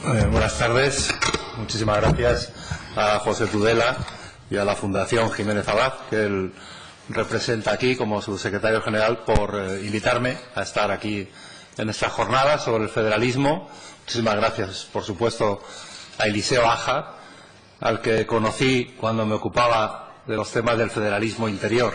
Buenas tardes. Muchísimas gracias a José Tudela y a la Fundación Jiménez Abad, que él representa aquí como su secretario general, por invitarme a estar aquí en esta jornada sobre el federalismo. Muchísimas gracias, por supuesto, a Eliseo Aja, al que conocí cuando me ocupaba de los temas del federalismo interior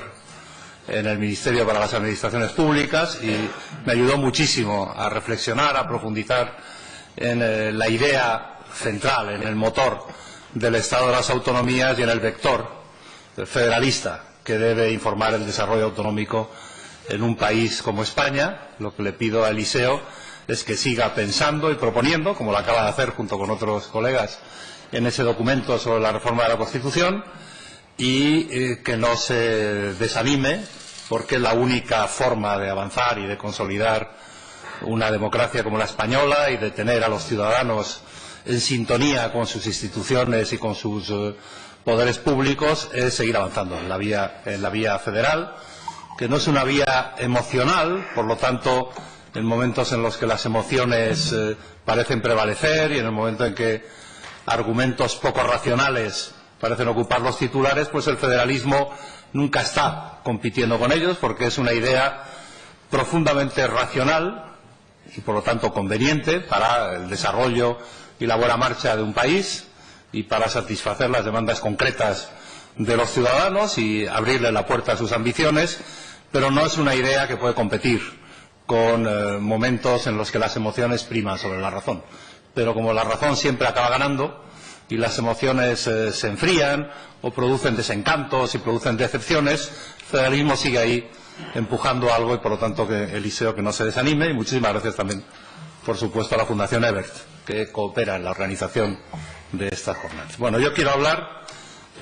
en el Ministerio para las Administraciones Públicas, y me ayudó muchísimo a reflexionar, a profundizar en la idea central, en el motor del Estado de las Autonomías y en el vector federalista que debe informar el desarrollo autonómico en un país como España. Lo que le pido a Eliseo es que siga pensando y proponiendo, como lo acaba de hacer junto con otros colegas en ese documento sobre la reforma de la Constitución, y que no se desanime, porque la única forma de avanzar y de consolidar una democracia como la española y de tener a los ciudadanos en sintonía con sus instituciones y con sus poderes públicos es seguir avanzando en la vía federal, que no es una vía emocional. Por lo tanto, en momentos en los que las emociones parecen prevalecer y en el momento en que argumentos poco racionales parecen ocupar los titulares, pues el federalismo nunca está compitiendo con ellos, porque es una idea profundamente racional y por lo tanto conveniente para el desarrollo y la buena marcha de un país y para satisfacer las demandas concretas de los ciudadanos y abrirle la puerta a sus ambiciones, pero no es una idea que puede competir con momentos en los que las emociones priman sobre la razón. Pero como la razón siempre acaba ganando y las emociones se enfrían o producen desencantos y producen decepciones, el federalismo sigue ahí empujando algo, y por lo tanto que Eliseo que no se desanime. Y muchísimas gracias también, por supuesto, a la Fundación Ebert, que coopera en la organización de estas jornadas. Bueno, yo quiero hablar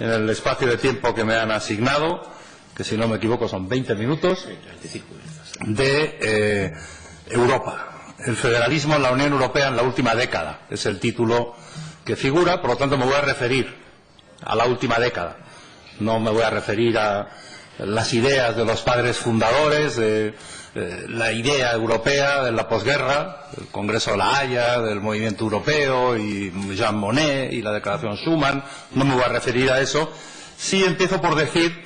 en el espacio de tiempo que me han asignado, que si no me equivoco son 20 minutos, de Europa. El federalismo en la Unión Europea en la última década es el título que figura. Por lo tanto me voy a referir a la última década, no me voy a referir a las ideas de los padres fundadores de la idea europea de la posguerra, el Congreso de la Haya, del movimiento europeo y Jean Monnet y la Declaración Schuman. No me voy a referir a eso. Sí empiezo por decir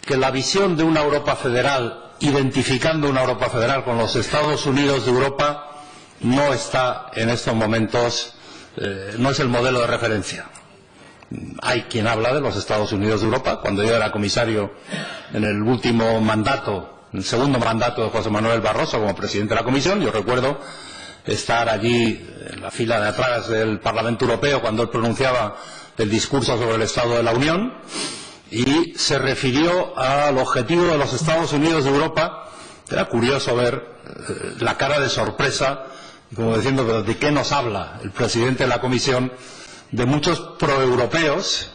que la visión de una Europa federal, identificando una Europa federal con los Estados Unidos de Europa, no está en estos momentos, no es el modelo de referencia. Hay quien habla de los Estados Unidos de Europa. Cuando yo era comisario en el último mandato, el segundo mandato de José Manuel Barroso como presidente de la Comisión, yo recuerdo estar allí en la fila de atrás del Parlamento Europeo cuando él pronunciaba el discurso sobre el Estado de la Unión, y se refirió al objetivo de los Estados Unidos de Europa. Era curioso ver la cara de sorpresa, como diciendo, ¿pero de qué nos habla el presidente de la Comisión? De muchos proeuropeos,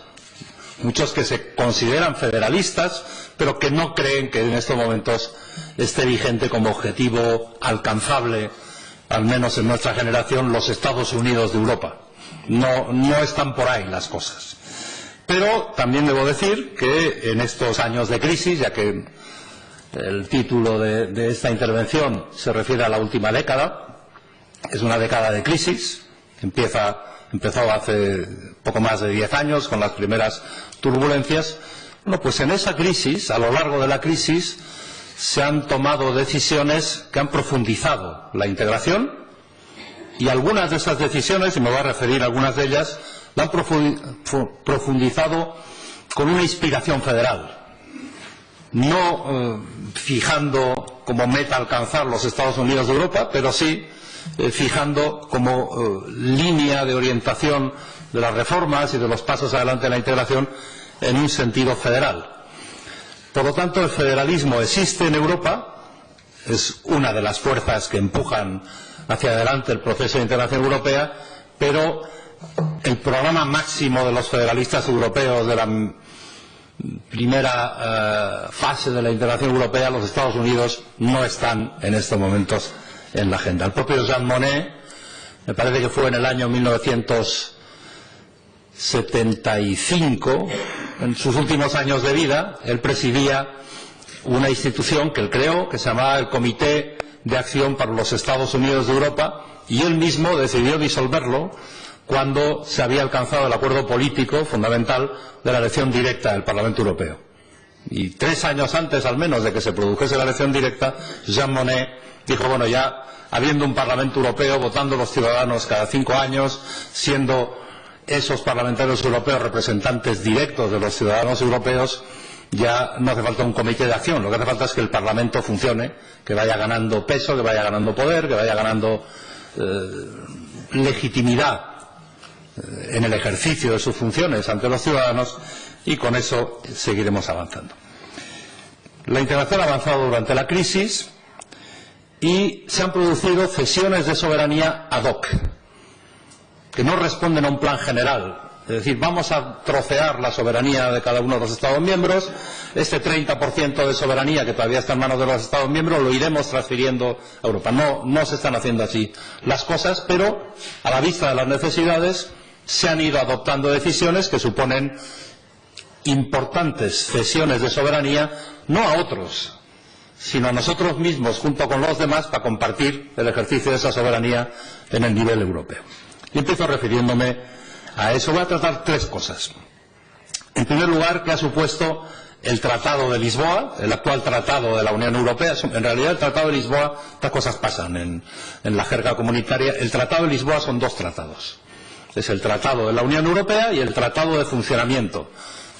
muchos que se consideran federalistas, pero que no creen que en estos momentos esté vigente como objetivo alcanzable, al menos en nuestra generación, los Estados Unidos de Europa. No están por ahí las cosas. Pero también debo decir que en estos años de crisis, ya que el título de esta intervención se refiere a la última década, es una década de crisis que empezó hace poco más de 10 años con las primeras turbulencias. Bueno, pues en esa crisis, a lo largo de la crisis, se han tomado decisiones que han profundizado la integración, y algunas de esas decisiones, y me voy a referir a algunas de ellas, la han profundizado con una inspiración federal, no fijando como meta alcanzar los Estados Unidos de Europa, pero sí fijando como línea de orientación de las reformas y de los pasos adelante de la integración en un sentido federal. Por lo tanto, el federalismo existe en Europa, es una de las fuerzas que empujan hacia adelante el proceso de integración europea, pero el programa máximo de los federalistas europeos de la primera fase de la integración europea, los Estados Unidos, no están en estos momentos en la agenda. El propio Jean Monnet, me parece que fue en el año 1975, en sus últimos años de vida, él presidía una institución que él creó, que se llamaba el Comité de acción para los Estados Unidos de Europa, y él mismo decidió disolverlo cuando se había alcanzado el acuerdo político fundamental de la elección directa del Parlamento Europeo. Y 3 años antes, al menos, de que se produjese la elección directa, Jean Monnet dijo, bueno, ya habiendo un Parlamento Europeo, votando los ciudadanos cada 5 años, siendo esos parlamentarios europeos representantes directos de los ciudadanos europeos, ya no hace falta un comité de acción. Lo que hace falta es que el Parlamento funcione, que vaya ganando peso, que vaya ganando poder, que vaya ganando legitimidad en el ejercicio de sus funciones ante los ciudadanos, y con eso seguiremos avanzando. La integración ha avanzado durante la crisis y se han producido cesiones de soberanía ad hoc, que no responden a un plan general. Es decir, vamos a trocear la soberanía de cada uno de los Estados miembros. Este 30% de soberanía que todavía está en manos de los Estados miembros lo iremos transfiriendo a Europa. No se están haciendo así las cosas, pero a la vista de las necesidades se han ido adoptando decisiones que suponen importantes cesiones de soberanía, no a otros, sino a nosotros mismos junto con los demás, para compartir el ejercicio de esa soberanía en el nivel europeo. Y empiezo refiriéndome a eso. Voy a tratar 3 cosas. En primer lugar, ¿qué ha supuesto el Tratado de Lisboa, el actual Tratado de la Unión Europea? En realidad, el Tratado de Lisboa, estas cosas pasan en la jerga comunitaria. El Tratado de Lisboa son 2 tratados. Es el Tratado de la Unión Europea y el Tratado de Funcionamiento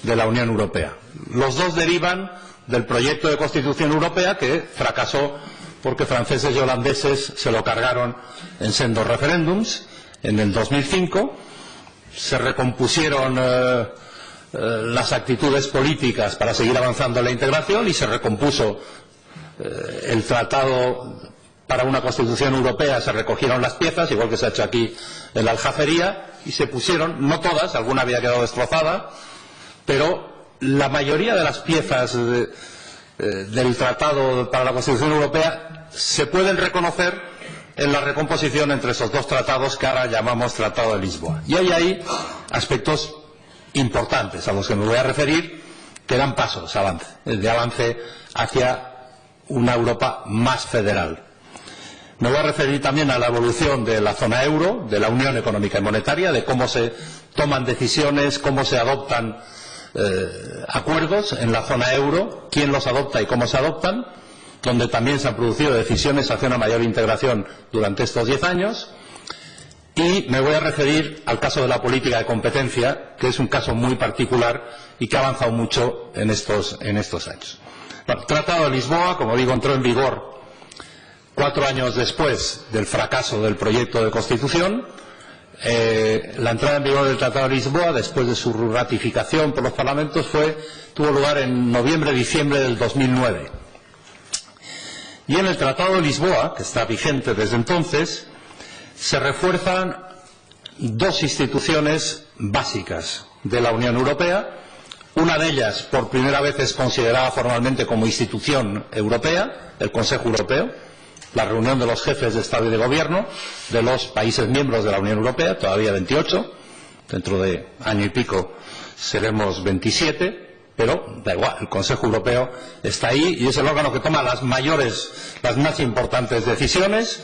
de la Unión Europea. Los 2 derivan del proyecto de Constitución Europea, que fracasó porque franceses y holandeses se lo cargaron en sendos referéndums. En el 2005 se recompusieron las actitudes políticas para seguir avanzando en la integración, y se recompuso el tratado para una Constitución Europea. Se recogieron las piezas, igual que se ha hecho aquí en la Aljafería, y se pusieron, no todas, alguna había quedado destrozada, pero la mayoría de las piezas del Tratado para la Constitución Europea se pueden reconocer en la recomposición entre esos 2 tratados que ahora llamamos Tratado de Lisboa. Y hay ahí aspectos importantes a los que me voy a referir, que dan pasos de avance hacia una Europa más federal. Me voy a referir también a la evolución de la zona euro, de la Unión Económica y Monetaria, de cómo se toman decisiones, cómo se adoptan acuerdos en la zona euro, quién los adopta y cómo se adoptan, donde también se han producido decisiones hacia una mayor integración durante estos 10 años. Y me voy a referir al caso de la política de competencia, que es un caso muy particular y que ha avanzado mucho en estos años. Bueno, el Tratado de Lisboa, como digo, entró en vigor 4 años después del fracaso del proyecto de Constitución. La entrada en vigor del Tratado de Lisboa, después de su ratificación por los parlamentos, tuvo lugar en noviembre-diciembre del 2009. Y en el Tratado de Lisboa, que está vigente desde entonces, se refuerzan 2 instituciones básicas de la Unión Europea. Una de ellas, por primera vez, es considerada formalmente como institución europea, el Consejo Europeo, la reunión de los jefes de Estado y de Gobierno de los países miembros de la Unión Europea, todavía 28, dentro de año y pico seremos 27, pero da igual, el Consejo Europeo está ahí y es el órgano que toma las más importantes decisiones,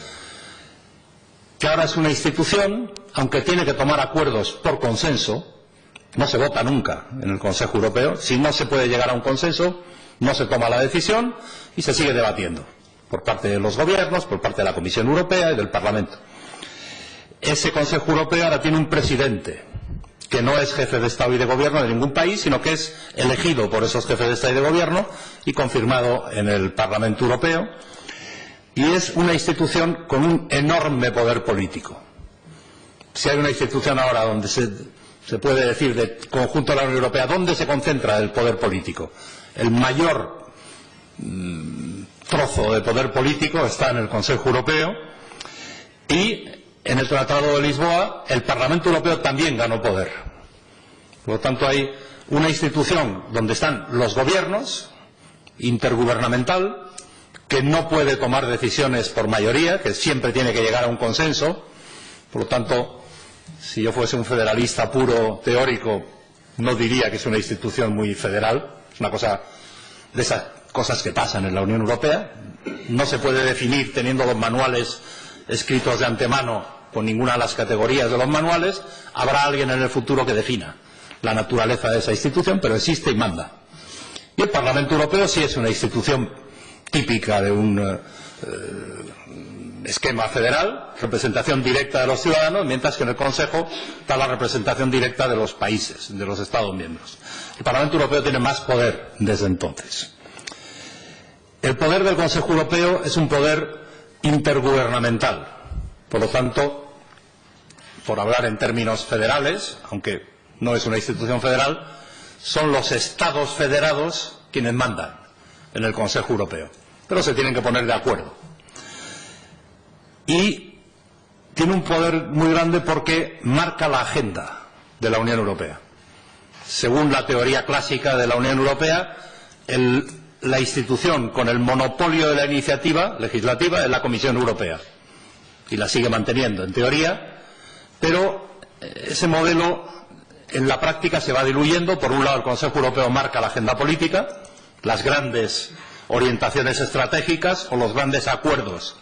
que ahora es una institución, aunque tiene que tomar acuerdos por consenso. No se vota nunca en el Consejo Europeo. Si no se puede llegar a un consenso, no se toma la decisión y se sigue debatiendo por parte de los gobiernos, por parte de la Comisión Europea y del Parlamento. Ese Consejo Europeo ahora tiene un presidente que no es jefe de Estado y de Gobierno de ningún país, sino que es elegido por esos jefes de Estado y de Gobierno y confirmado en el Parlamento Europeo. Y es una institución con un enorme poder político. Si hay una institución ahora donde se puede decir, de conjunto de la Unión Europea, ¿dónde se concentra el poder político? El mayor trozo de poder político está en el Consejo Europeo, y en el Tratado de Lisboa el Parlamento Europeo también ganó poder. Por lo tanto, hay una institución donde están los gobiernos, intergubernamental, que no puede tomar decisiones por mayoría, que siempre tiene que llegar a un consenso. Por lo tanto, si yo fuese un federalista puro teórico, no diría que es una institución muy federal. Es una cosa de esas cosas que pasan en la Unión Europea. No se puede definir teniendo los manuales escritos de antemano con ninguna de las categorías de los manuales. Habrá alguien en el futuro que defina la naturaleza de esa institución, pero existe y manda. Y el Parlamento Europeo sí es una institución típica de un esquema federal, representación directa de los ciudadanos, mientras que en el Consejo está la representación directa de los países, de los Estados miembros. El Parlamento Europeo tiene más poder desde entonces. El poder del Consejo Europeo es un poder intergubernamental. Por lo tanto, por hablar en términos federales, aunque no es una institución federal, son los Estados federados quienes mandan en el Consejo Europeo. Pero se tienen que poner de acuerdo. Y tiene un poder muy grande porque marca la agenda de la Unión Europea. Según la teoría clásica de la Unión Europea, la institución con el monopolio de la iniciativa legislativa es la Comisión Europea. Y la sigue manteniendo en teoría, pero ese modelo en la práctica se va diluyendo. Por un lado, el Consejo Europeo marca la agenda política, las grandes orientaciones estratégicas o los grandes acuerdos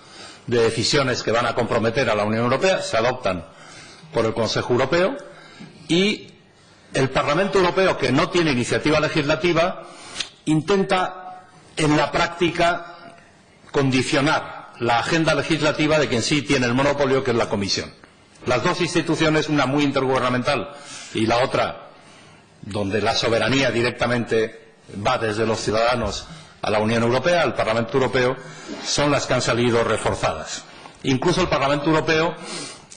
de decisiones que van a comprometer a la Unión Europea se adoptan por el Consejo Europeo, y el Parlamento Europeo, que no tiene iniciativa legislativa, intenta en la práctica condicionar la agenda legislativa de quien sí tiene el monopolio, que es la Comisión. Las dos instituciones, una muy intergubernamental y la otra donde la soberanía directamente va desde los ciudadanos a la Unión Europea, al Parlamento Europeo, son las que han salido reforzadas. Incluso el Parlamento Europeo,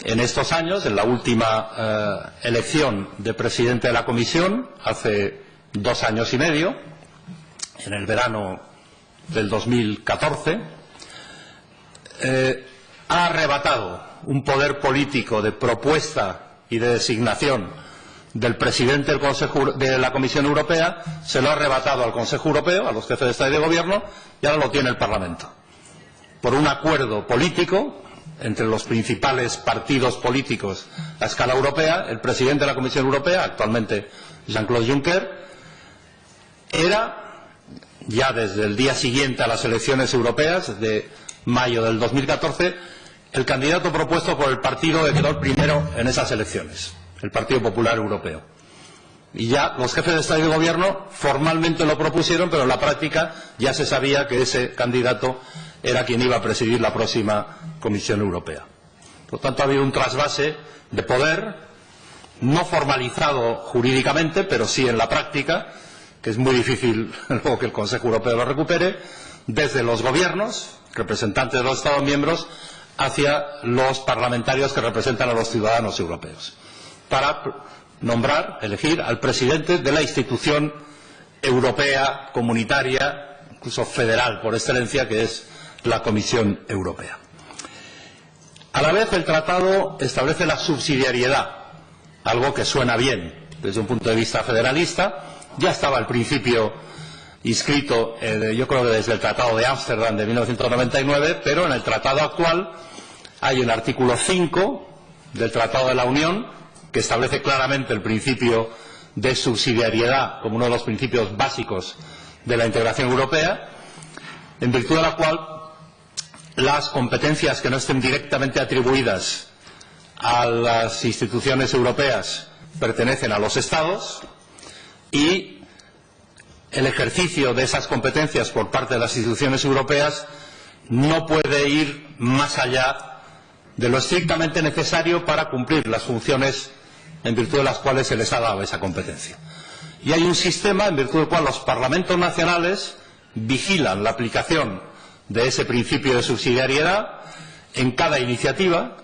en estos años, en la última elección de presidente de la Comisión, hace 2 años y medio, en el verano del 2014, ha arrebatado un poder político de propuesta y de designación del presidente del Consejo, de la Comisión Europea, se lo ha arrebatado al Consejo Europeo, a los jefes de Estado y de Gobierno, y ahora lo tiene el Parlamento. Por un acuerdo político entre los principales partidos políticos a escala europea, el presidente de la Comisión Europea, actualmente Jean-Claude Juncker, era, ya desde el día siguiente a las elecciones europeas de mayo del 2014, el candidato propuesto por el partido que quedó el primero en esas elecciones, el Partido Popular Europeo. Y ya los jefes de Estado y de Gobierno formalmente lo propusieron, pero en la práctica ya se sabía que ese candidato era quien iba a presidir la próxima Comisión Europea. Por lo tanto, ha habido un trasvase de poder, no formalizado jurídicamente, pero sí en la práctica, que es muy difícil luego que el Consejo Europeo lo recupere, desde los gobiernos, representantes de los Estados miembros, hacia los parlamentarios que representan a los ciudadanos europeos, para nombrar, elegir al presidente de la institución europea, comunitaria, incluso federal por excelencia, que es la Comisión Europea. A la vez, el tratado establece la subsidiariedad, algo que suena bien desde un punto de vista federalista. Ya estaba al principio inscrito, yo creo que desde el Tratado de Ámsterdam de 1999, pero en el tratado actual hay un artículo 5 del Tratado de la Unión que establece claramente el principio de subsidiariedad como uno de los principios básicos de la integración europea, en virtud de la cual las competencias que no estén directamente atribuidas a las instituciones europeas pertenecen a los Estados, y el ejercicio de esas competencias por parte de las instituciones europeas no puede ir más allá de lo estrictamente necesario para cumplir las funciones en virtud de las cuales se les ha dado esa competencia. Y hay un sistema en virtud del cual los parlamentos nacionales vigilan la aplicación de ese principio de subsidiariedad en cada iniciativa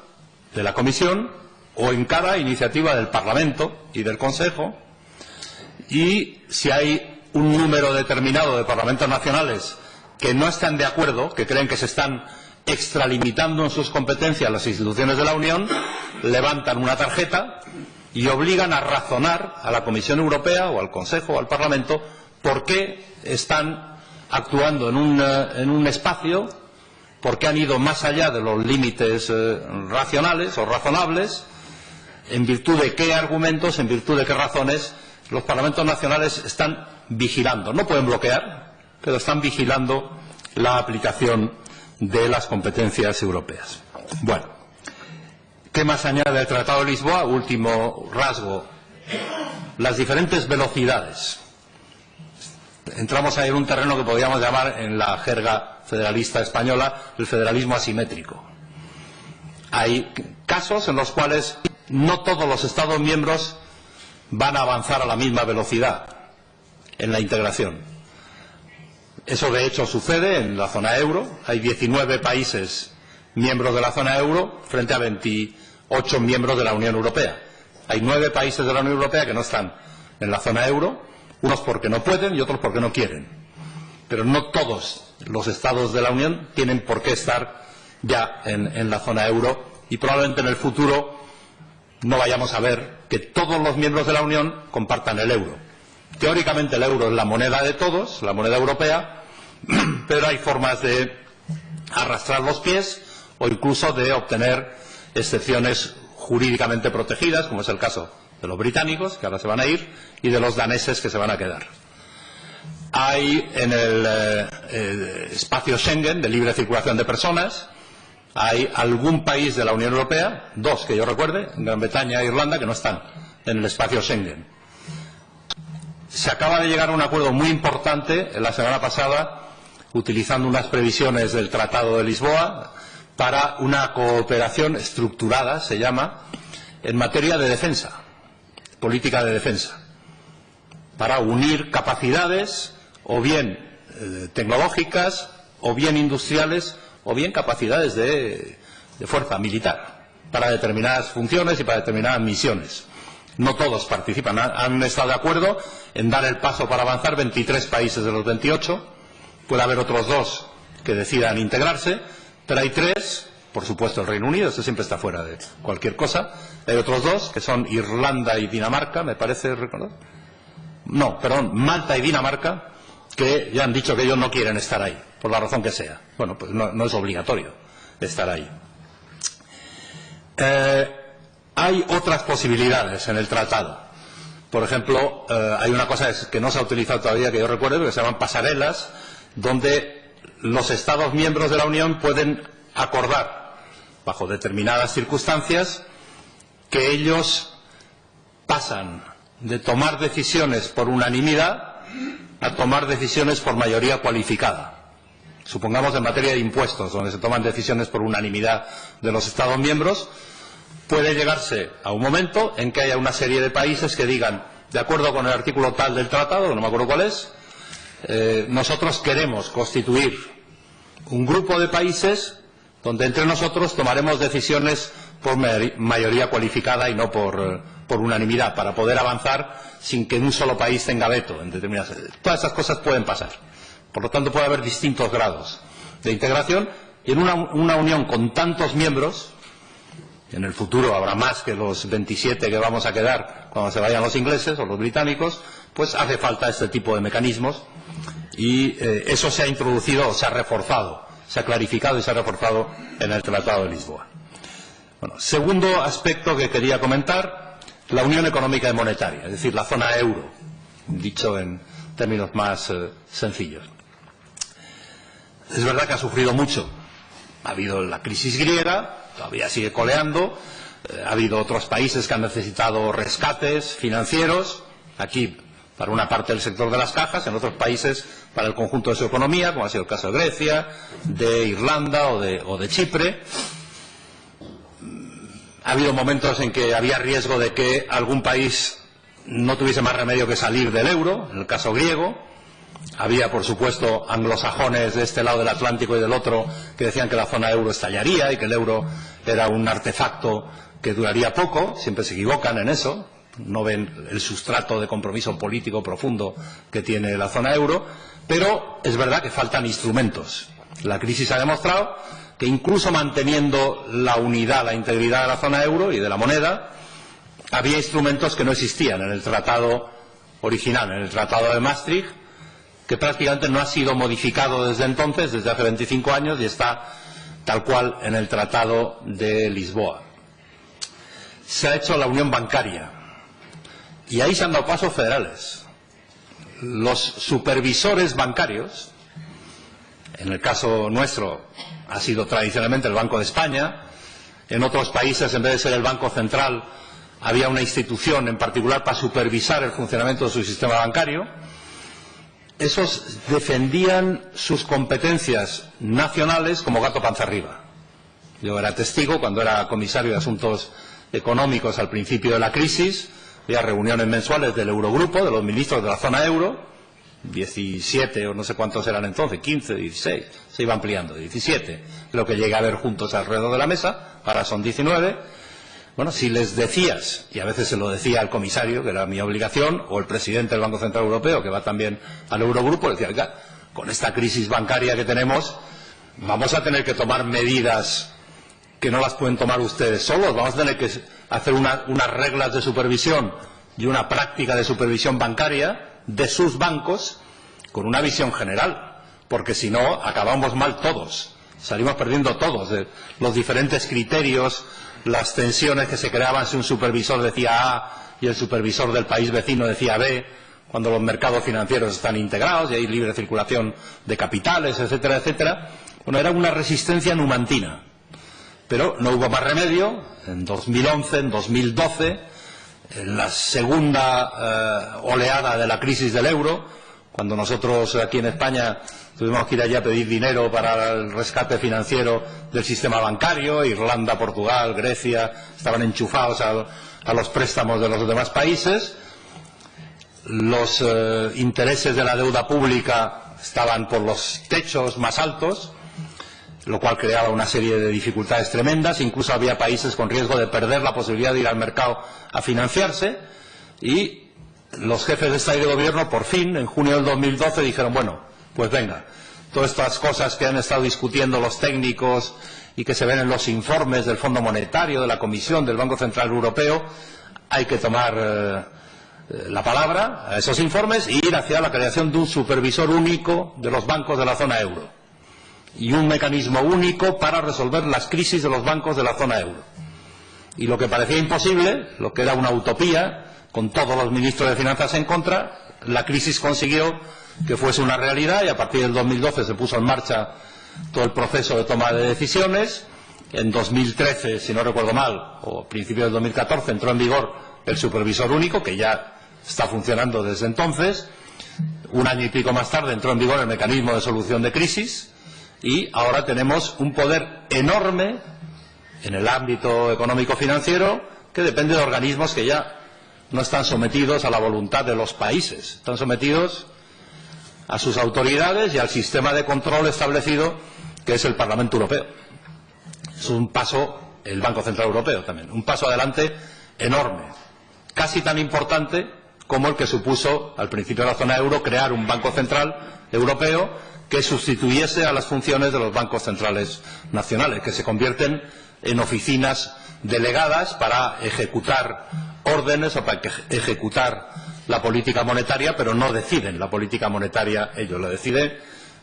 de la Comisión o en cada iniciativa del Parlamento y del Consejo, y si hay un número determinado de parlamentos nacionales que no están de acuerdo, que creen que se están extralimitando en sus competencias las instituciones de la Unión, levantan una tarjeta y obligan a razonar a la Comisión Europea o al Consejo o al Parlamento por qué están actuando en un espacio, por qué han ido más allá de los límites racionales o razonables, en virtud de qué argumentos, en virtud de qué razones los parlamentos nacionales están vigilando. No pueden bloquear, pero están vigilando la aplicación de las competencias europeas. Bueno, ¿qué más añade el Tratado de Lisboa? Último rasgo, las diferentes velocidades. Entramos ahí en un terreno que podríamos llamar, en la jerga federalista española, el federalismo asimétrico. Hay casos en los cuales no todos los Estados miembros van a avanzar a la misma velocidad en la integración. Eso de hecho sucede en la zona euro. Hay 19 países miembros de la zona euro frente a 28 miembros de la Unión Europea. Hay 9 países de la Unión Europea que no están en la zona euro, unos porque no pueden y otros porque no quieren. Pero no todos los estados de la Unión tienen por qué estar ya en la zona euro, y probablemente en el futuro no vayamos a ver que todos los miembros de la Unión compartan el euro. Teóricamente el euro es la moneda de todos, la moneda europea, pero hay formas de arrastrar los pies o incluso de obtener excepciones jurídicamente protegidas, como es el caso de los británicos, que ahora se van a ir, y de los daneses, que se van a quedar. Hay en el espacio Schengen, de libre circulación de personas, hay algún país de la Unión Europea, 2 que yo recuerde, Gran Bretaña e Irlanda, que no están en el espacio Schengen. Se acaba de llegar a un acuerdo muy importante la semana pasada, utilizando unas previsiones del Tratado de Lisboa, para una cooperación estructurada, se llama, en materia de defensa, política de defensa, para unir capacidades, o bien tecnológicas, o bien industriales, o bien capacidades de fuerza militar, para determinadas funciones y para determinadas misiones. No todos participan, han estado de acuerdo en dar el paso para avanzar 23 países de los 28, puede haber otros 2 que decidan integrarse, pero hay 3, por supuesto el Reino Unido, ese siempre está fuera de cualquier cosa, hay otros 2 que son Irlanda y Dinamarca, me parece recordar. No, perdón, Malta y Dinamarca, que ya han dicho que ellos no quieren estar ahí, por la razón que sea. Bueno, pues no es obligatorio estar ahí. Hay otras posibilidades en el tratado. Por ejemplo, hay una cosa que no se ha utilizado todavía, que yo recuerdo, que se llaman pasarelas, donde los Estados miembros de la Unión pueden acordar, bajo determinadas circunstancias, que ellos pasan de tomar decisiones por unanimidad a tomar decisiones por mayoría cualificada. Supongamos en materia de impuestos, donde se toman decisiones por unanimidad de los Estados miembros, puede llegarse a un momento en que haya una serie de países que digan, de acuerdo con el artículo tal del tratado, no me acuerdo cuál es, nosotros queremos constituir un grupo de países donde entre nosotros tomaremos decisiones por mayoría cualificada y no por unanimidad, para poder avanzar sin que un solo país tenga veto en determinadas. Todas esas cosas pueden pasar. Por lo tanto, puede haber distintos grados de integración, y en una unión con tantos miembros, en el futuro habrá más que los 27 que vamos a quedar cuando se vayan los ingleses o los británicos, pues hace falta este tipo de mecanismos, y eso se ha introducido, se ha reforzado, se ha clarificado y se ha reforzado en el Tratado de Lisboa. Bueno, segundo aspecto que quería comentar, la Unión Económica y Monetaria, es decir, la zona euro, dicho en términos más sencillos. Es verdad que ha sufrido mucho. Ha habido la crisis griega, todavía sigue coleando, ha habido otros países que han necesitado rescates financieros, aquí para una parte del sector de las cajas, en otros países para el conjunto de su economía, como ha sido el caso de Grecia, de Irlanda o de Chipre. Ha habido momentos en que había riesgo de que algún país no tuviese más remedio que salir del euro, en el caso griego. Había, por supuesto, anglosajones de este lado del Atlántico y del otro que decían que la zona euro estallaría y que el euro era un artefacto que duraría poco. Siempre se equivocan en eso, no ven el sustrato de compromiso político profundo que tiene la zona euro, pero es verdad que faltan instrumentos. La crisis ha demostrado que incluso manteniendo la unidad, la integridad de la zona euro y de la moneda, había instrumentos que no existían en el tratado original, en el Tratado de Maastricht, que prácticamente no ha sido modificado desde entonces, desde hace 25 años, y está tal cual en el Tratado de Lisboa. Se ha hecho la unión bancaria, y ahí se han dado pasos federales. los supervisores bancarios, en el caso nuestro ha sido tradicionalmente el Banco de España, en otros países en vez de ser el Banco Central había una institución en particular para supervisar el funcionamiento de su sistema bancario. Esos defendían sus competencias nacionales como gato panza arriba. Yo era testigo cuando era comisario de Asuntos Económicos al principio de la crisis. Había reuniones mensuales del Eurogrupo, de los ministros de la zona euro, 17 o no sé cuántos eran entonces, 15, 16, se iba ampliando, 17, lo que llegué a ver juntos alrededor de la mesa, ahora son 19. Bueno, si les decías, y a veces se lo decía al comisario, que era mi obligación, o el presidente del Banco Central Europeo, que va también al Eurogrupo, le decía, oiga, con esta crisis bancaria que tenemos, vamos a tener que tomar medidas que no las pueden tomar ustedes solos, vamos a tener que hacer unas reglas de supervisión y una práctica de supervisión bancaria de sus bancos con una visión general, porque si no, acabamos mal todos, salimos perdiendo todos, los diferentes criterios, las tensiones que se creaban si un supervisor decía A y el supervisor del país vecino decía B, cuando los mercados financieros están integrados y hay libre circulación de capitales, etcétera, etcétera. Bueno, era una resistencia numantina. Pero no hubo más remedio. En 2011, en 2012, en la segunda oleada de la crisis del euro, cuando nosotros aquí en España tuvimos que ir allí a pedir dinero para el rescate financiero del sistema bancario, Irlanda, Portugal, Grecia, estaban enchufados a los préstamos de los demás países, los intereses de la deuda pública estaban por los techos más altos, lo cual creaba una serie de dificultades tremendas, incluso había países con riesgo de perder la posibilidad de ir al mercado a financiarse, y los jefes de Estado y de Gobierno por fin, en junio del 2012, dijeron, bueno, pues venga, todas estas cosas que han estado discutiendo los técnicos y que se ven en los informes del Fondo Monetario, de la Comisión, del Banco Central Europeo, hay que tomar la palabra a esos informes e ir hacia la creación de un supervisor único de los bancos de la zona euro y un mecanismo único para resolver las crisis de los bancos de la zona euro. Y lo que parecía imposible, lo que era una utopía, con todos los ministros de Finanzas en contra, la crisis consiguió que fuese una realidad, y a partir del 2012 se puso en marcha todo el proceso de toma de decisiones. En 2013, si no recuerdo mal, o a principios del 2014, entró en vigor el supervisor único, que ya está funcionando desde entonces. Un año y pico más tarde entró en vigor el mecanismo de solución de crisis, y ahora tenemos un poder enorme en el ámbito económico-financiero que depende de organismos que ya no están sometidos a la voluntad de los países, están sometidos a sus autoridades y al sistema de control establecido que es el Parlamento Europeo. Es un paso, el Banco Central Europeo también, un paso adelante enorme, casi tan importante como el que supuso al principio de la zona euro crear un Banco Central Europeo que sustituyese a las funciones de los bancos centrales nacionales, que se convierten en oficinas delegadas para ejecutar órdenes o para ejecutar la política monetaria, pero no deciden la política monetaria ellos, lo decide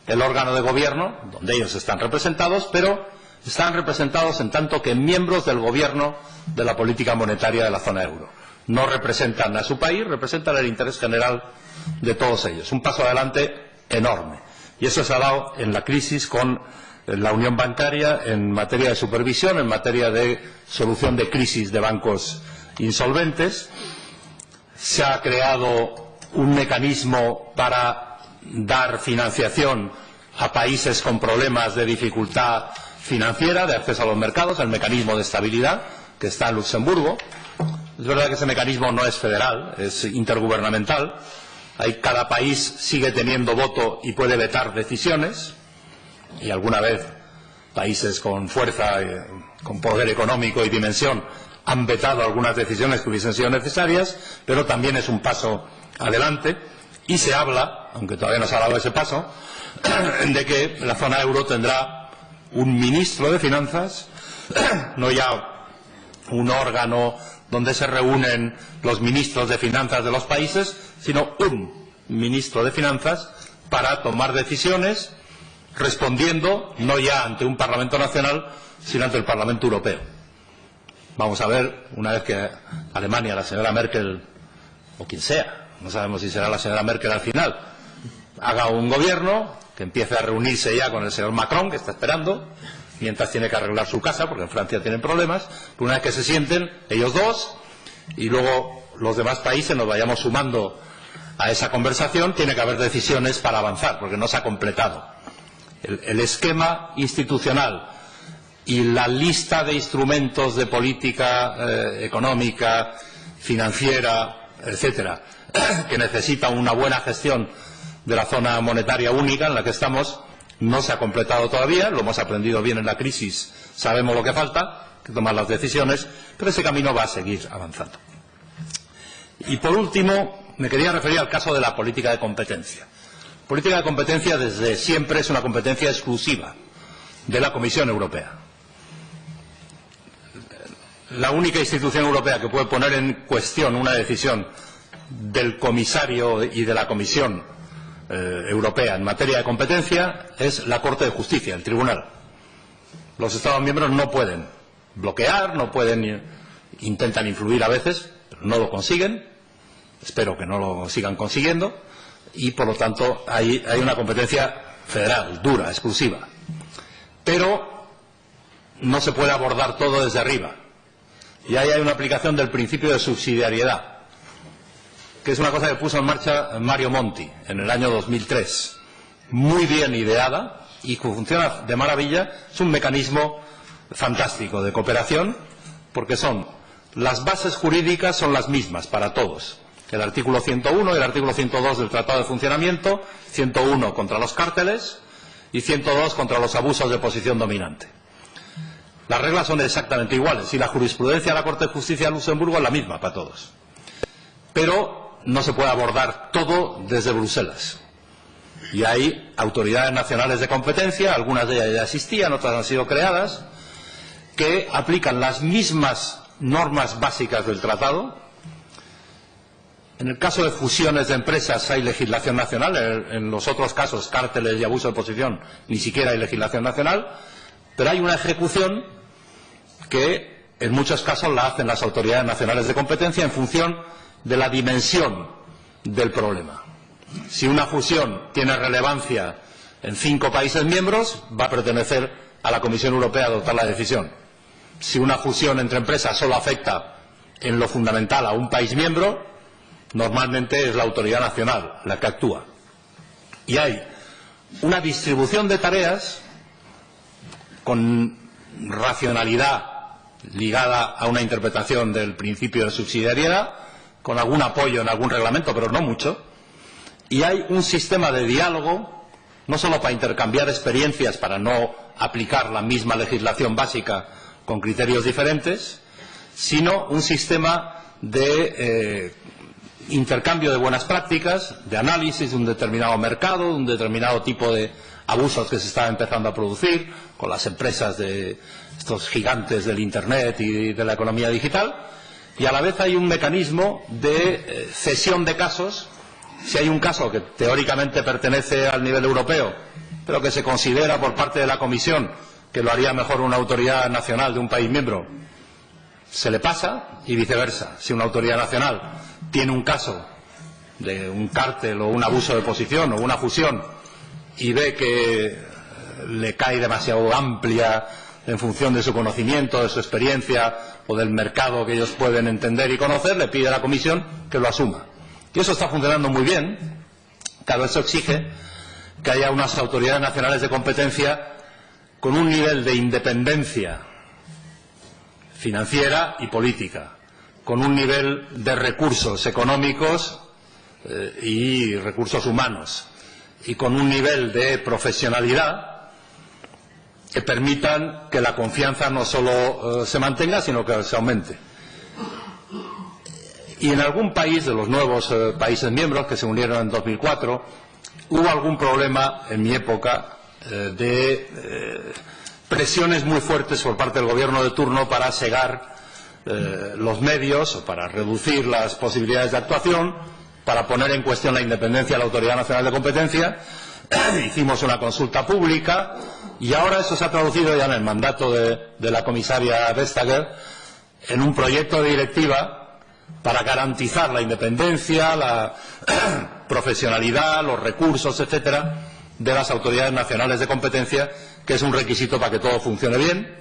el órgano de gobierno, donde ellos están representados, pero están representados en tanto que miembros del gobierno de la política monetaria de la zona euro. No representan a su país, representan el interés general de todos ellos. Un paso adelante enorme. Y eso se ha dado en la crisis con la unión bancaria en materia de supervisión, en materia de solución de crisis de bancos insolventes. Se ha creado un mecanismo para dar financiación a países con problemas de dificultad financiera, de acceso a los mercados, el mecanismo de estabilidad, que está en Luxemburgo. Es verdad que ese mecanismo no es federal, es intergubernamental. Cada país sigue teniendo voto y puede vetar decisiones, y alguna vez países con fuerza, con poder económico y dimensión han vetado algunas decisiones que hubiesen sido necesarias, pero también es un paso adelante, y se habla, aunque todavía no se ha dado ese paso, de que la zona euro tendrá un ministro de finanzas, no ya un órgano donde se reúnen los ministros de finanzas de los países, sino un ministro de finanzas para tomar decisiones respondiendo no ya ante un Parlamento nacional, sino ante el Parlamento Europeo. Vamos a ver, una vez que Alemania, la señora Merkel, o quien sea, no sabemos si será la señora Merkel al final, haga un gobierno que empiece a reunirse ya con el señor Macron, que está esperando, mientras tiene que arreglar su casa, porque en Francia tienen problemas. Una vez que se sienten, ellos dos, y luego los demás países nos vayamos sumando a esa conversación, tiene que haber decisiones para avanzar, porque no se ha completado. El esquema institucional y la lista de instrumentos de política económica, financiera, etcétera, que necesita una buena gestión de la zona monetaria única en la que estamos, no se ha completado todavía. Lo hemos aprendido bien en la crisis, sabemos lo que falta, hay que tomar las decisiones, pero ese camino va a seguir avanzando. Y por último, me quería referir al caso de la política de competencia. La política de competencia desde siempre es una competencia exclusiva de la Comisión Europea. La única institución europea que puede poner en cuestión una decisión del comisario y de la Comisión Europea en materia de competencia es la Corte de Justicia, el Tribunal. Los Estados miembros no pueden bloquear, no pueden, intentan influir a veces, pero no lo consiguen. Espero que no lo sigan consiguiendo. Y por lo tanto hay una competencia federal, dura, exclusiva. Pero no se puede abordar todo desde arriba. Y ahí hay una aplicación del principio de subsidiariedad, que es una cosa que puso en marcha Mario Monti en el año 2003. Muy bien ideada y que funciona de maravilla. Es un mecanismo fantástico de cooperación, porque las bases jurídicas son las mismas para todos. El artículo 101 y el artículo 102 del Tratado de Funcionamiento, 101 contra los cárteles y 102 contra los abusos de posición dominante. Las reglas son exactamente iguales y la jurisprudencia de la Corte de Justicia de Luxemburgo es la misma para todos. Pero no se puede abordar todo desde Bruselas. Y hay autoridades nacionales de competencia, algunas de ellas ya existían, otras han sido creadas, que aplican las mismas normas básicas del tratado. En el caso de fusiones de empresas hay legislación nacional, en los otros casos, cárteles y abuso de posición, ni siquiera hay legislación nacional, pero hay una ejecución que en muchos casos la hacen las autoridades nacionales de competencia en función de la dimensión del problema. Si una fusión tiene relevancia en 5 países miembros, va a pertenecer a la Comisión Europea adoptar la decisión. Si una fusión entre empresas solo afecta en lo fundamental a un país miembro, normalmente es la autoridad nacional la que actúa. Y hay una distribución de tareas con racionalidad ligada a una interpretación del principio de subsidiariedad, con algún apoyo en algún reglamento, pero no mucho. Y hay un sistema de diálogo, no solo para intercambiar experiencias, para no aplicar la misma legislación básica con criterios diferentes, sino un sistema de intercambio de buenas prácticas, de análisis de un determinado mercado, de un determinado tipo de abusos que se están empezando a producir con las empresas de estos gigantes del Internet y de la economía digital. Y a la vez hay un mecanismo de cesión de casos. Si hay un caso que teóricamente pertenece al nivel europeo, pero que se considera por parte de la Comisión que lo haría mejor una autoridad nacional de un país miembro, se le pasa, y viceversa. Si una autoridad nacional tiene un caso de un cártel o un abuso de posición o una fusión y ve que le cae demasiado amplia en función de su conocimiento, de su experiencia o del mercado que ellos pueden entender y conocer, le pide a la Comisión que lo asuma. Y eso está funcionando muy bien. Claro, eso exige que haya unas autoridades nacionales de competencia con un nivel de independencia financiera y política, con un nivel de recursos económicos y recursos humanos, y con un nivel de profesionalidad que permitan que la confianza no solo se mantenga, sino que se aumente. Y en algún país de los nuevos países miembros que se unieron en 2004, hubo algún problema en mi época de presiones muy fuertes por parte del gobierno de turno para cegar los medios o para reducir las posibilidades de actuación, para poner en cuestión la independencia de la Autoridad Nacional de Competencia. Hicimos una consulta pública y ahora eso se ha traducido ya en el mandato de la comisaria Vestager en un proyecto de directiva para garantizar la independencia, la profesionalidad, los recursos, etcétera, de las autoridades nacionales de competencia, que es un requisito para que todo funcione bien,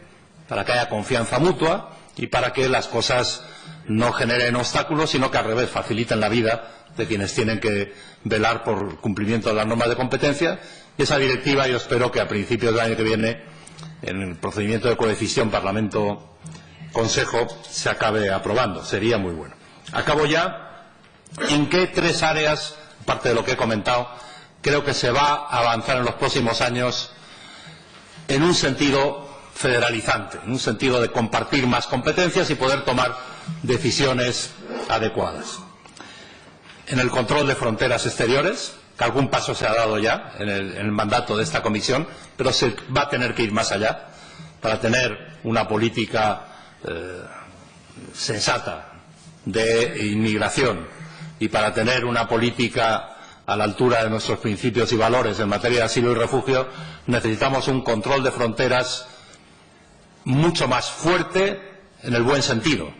para que haya confianza mutua y para que las cosas no generen obstáculos, sino que al revés faciliten la vida de quienes tienen que velar por el cumplimiento de las normas de competencia. Y esa directiva yo espero que a principios del año que viene, en el procedimiento de codecisión Parlamento-Consejo, se acabe aprobando. Sería muy bueno. Acabo ya. ¿En qué tres áreas, aparte de lo que he comentado, creo que se va a avanzar en los próximos años en un sentido federalizante, en un sentido de compartir más competencias y poder tomar decisiones adecuadas? En el control de fronteras exteriores, que algún paso se ha dado ya en el mandato de esta comisión, pero se va a tener que ir más allá para tener una política sensata de inmigración y para tener una política a la altura de nuestros principios y valores en materia de asilo y refugio. Necesitamos un control de fronteras mucho más fuerte en el buen sentido,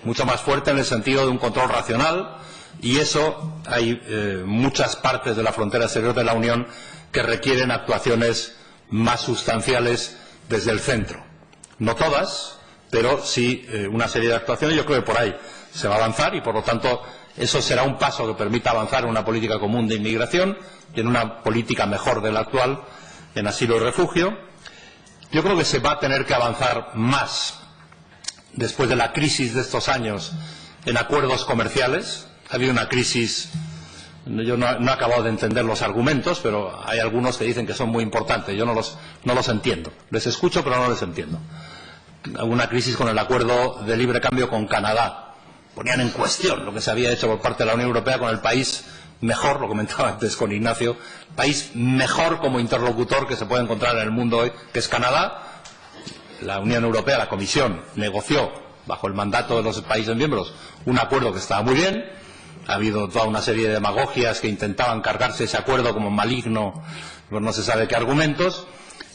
mucho más fuerte en el sentido de un control racional, y eso hay muchas partes de la frontera exterior de la Unión que requieren actuaciones más sustanciales desde el centro. No todas, pero sí una serie de actuaciones. Yo creo que por ahí se va a avanzar y, por lo tanto, eso será un paso que permita avanzar en una política común de inmigración y en una política mejor de la actual en asilo y refugio. Yo creo que se va a tener que avanzar más después de la crisis de estos años en acuerdos comerciales. Ha habido una crisis, yo no he acabado de entender los argumentos, pero hay algunos que dicen que son muy importantes. Yo no los entiendo. Les escucho, pero no les entiendo. Una crisis con el acuerdo de libre cambio con Canadá. Ponían en cuestión lo que se había hecho por parte de la Unión Europea con el país mejor, lo comentaba antes con Ignacio, país mejor como interlocutor que se puede encontrar en el mundo hoy, que es Canadá. La Unión Europea, la Comisión, negoció bajo el mandato de los países miembros un acuerdo que estaba muy bien. Ha habido toda una serie de demagogias que intentaban cargarse ese acuerdo como maligno, pues no se sabe qué argumentos,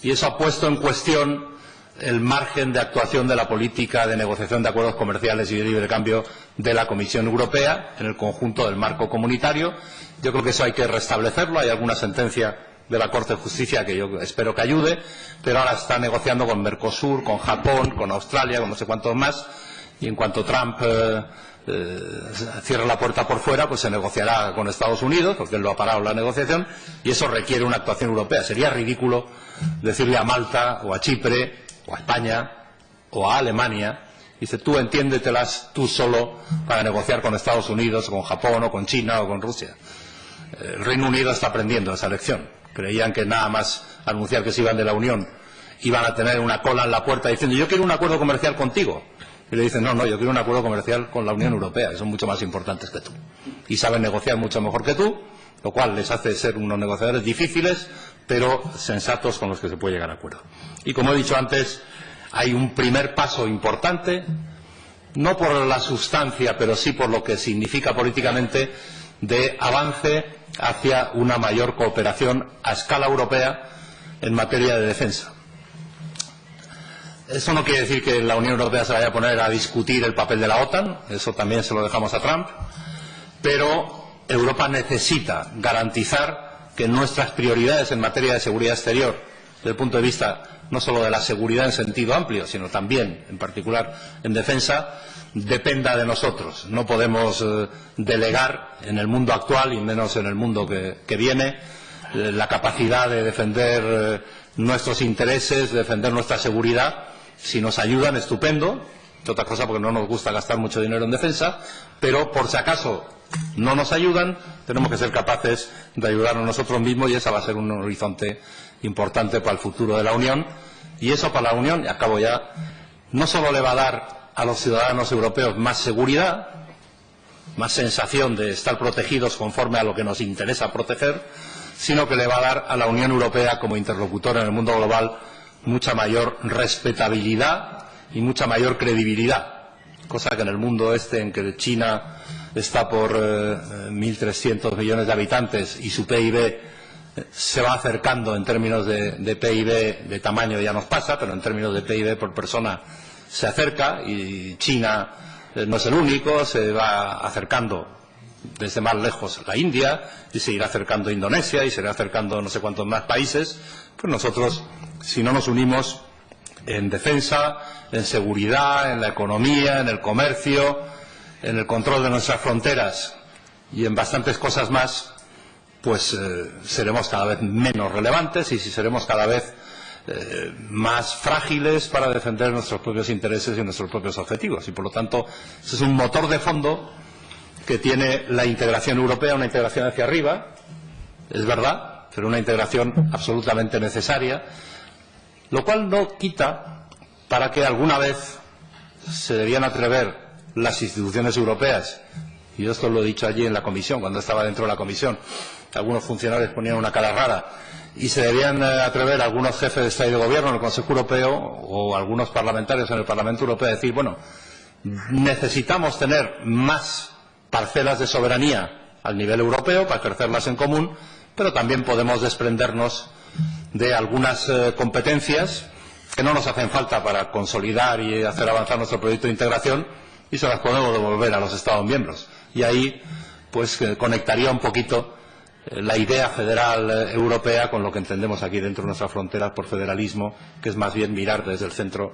y eso ha puesto en cuestión el margen de actuación de la política de negociación de acuerdos comerciales y de libre cambio de la Comisión Europea en el conjunto del marco comunitario. Yo creo que eso hay que restablecerlo. Hay alguna sentencia de la Corte de Justicia que yo espero que ayude, pero ahora está negociando con Mercosur, con Japón, con Australia, con no sé cuántos más, y en cuanto Trump cierre la puerta por fuera, pues se negociará con Estados Unidos, porque él lo ha parado la negociación, y eso requiere una actuación europea. Sería ridículo decirle a Malta o a Chipre o a España o a Alemania, dice, tú entiéndetelas tú solo para negociar con Estados Unidos, o con Japón, o con China, o con Rusia. El Reino Unido está aprendiendo esa lección. Creían que nada más anunciar que se iban de la Unión iban a tener una cola en la puerta diciendo, yo quiero un acuerdo comercial contigo. Y le dicen, no, yo quiero un acuerdo comercial con la Unión Europea, que son mucho más importantes que tú. Y saben negociar mucho mejor que tú, lo cual les hace ser unos negociadores difíciles, pero sensatos con los que se puede llegar a acuerdo. Y como he dicho antes, hay un primer paso importante, no por la sustancia, pero sí por lo que significa políticamente, de avance hacia una mayor cooperación a escala europea en materia de defensa. Eso no quiere decir que la Unión Europea se vaya a poner a discutir el papel de la OTAN, eso también se lo dejamos a Trump, pero Europa necesita garantizar que nuestras prioridades en materia de seguridad exterior, desde el punto de vista no solo de la seguridad en sentido amplio, sino también, en particular, en defensa, dependa de nosotros. No podemos delegar en el mundo actual, y menos en el mundo que viene, la capacidad de defender nuestros intereses, de defender nuestra seguridad. Si nos ayudan, estupendo. Otra cosa porque no nos gusta gastar mucho dinero en defensa, pero por si acaso no nos ayudan, tenemos que ser capaces de ayudarnos nosotros mismos, y ese va a ser un horizonte importante para el futuro de la Unión. Y eso para la Unión, y acabo ya, no solo le va a dar a los ciudadanos europeos más seguridad, más sensación de estar protegidos conforme a lo que nos interesa proteger, sino que le va a dar a la Unión Europea como interlocutor en el mundo global mucha mayor respetabilidad y mucha mayor credibilidad, cosa que en el mundo este, en que China está por 1.300 millones de habitantes y su PIB se va acercando en términos de PIB, de tamaño ya nos pasa, pero en términos de PIB por persona se acerca, y China no es el único, se va acercando desde más lejos la India y se irá acercando Indonesia y se irá acercando no sé cuántos más países. Pues nosotros, si no nos unimos en defensa, en seguridad, en la economía, en el comercio, en el control de nuestras fronteras y en bastantes cosas más, pues seremos cada vez menos relevantes y seremos cada vez más frágiles para defender nuestros propios intereses y nuestros propios objetivos. Y por lo tanto, ese es un motor de fondo que tiene la integración europea, una integración hacia arriba, es verdad, pero una integración absolutamente necesaria, lo cual no quita para que alguna vez se debían atrever las instituciones europeas, y esto lo he dicho allí en la comisión, cuando estaba dentro de la comisión, algunos funcionarios ponían una cara rara, y se debían atrever algunos jefes de Estado y de Gobierno en el Consejo Europeo o algunos parlamentarios en el Parlamento Europeo a decir, bueno, necesitamos tener más parcelas de soberanía al nivel europeo para ejercerlas en común, pero también podemos desprendernos de algunas competencias que no nos hacen falta para consolidar y hacer avanzar nuestro proyecto de integración y se las podemos devolver a los Estados miembros. Y ahí pues conectaría un poquito la idea federal europea con lo que entendemos aquí dentro de nuestras fronteras por federalismo, que es más bien mirar desde el centro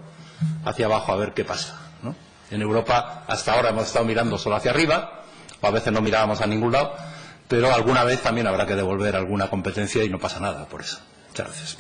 hacia abajo a ver qué pasa, ¿no? En Europa hasta ahora hemos estado mirando solo hacia arriba, o a veces no mirábamos a ningún lado, pero alguna vez también habrá que devolver alguna competencia y no pasa nada por eso. Muchas gracias.